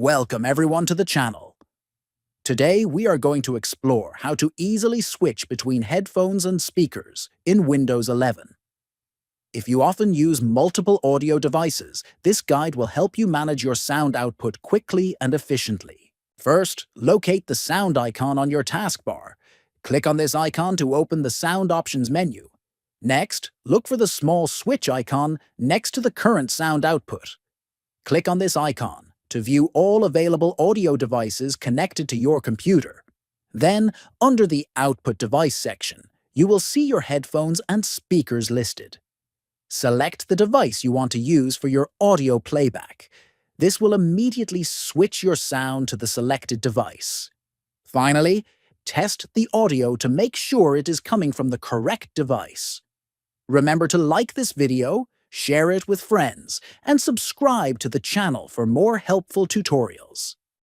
Welcome everyone to the channel. Today we are going to explore how to easily switch between headphones and speakers in Windows 11. If you often use multiple audio devices, this guide will help you manage your sound output quickly and efficiently. First, locate the sound icon on your taskbar. Click on this icon to open the Sound Options menu. Next, look for the small switch icon next to the current sound output. Click on this icon to view all available audio devices connected to your computer. Then, under the Output Device section, you will see your headphones and speakers listed. Select the device you want to use for your audio playback. This will immediately switch your sound to the selected device. Finally, test the audio to make sure it is coming from the correct device. Remember to like this video, share it with friends, and subscribe to the channel for more helpful tutorials.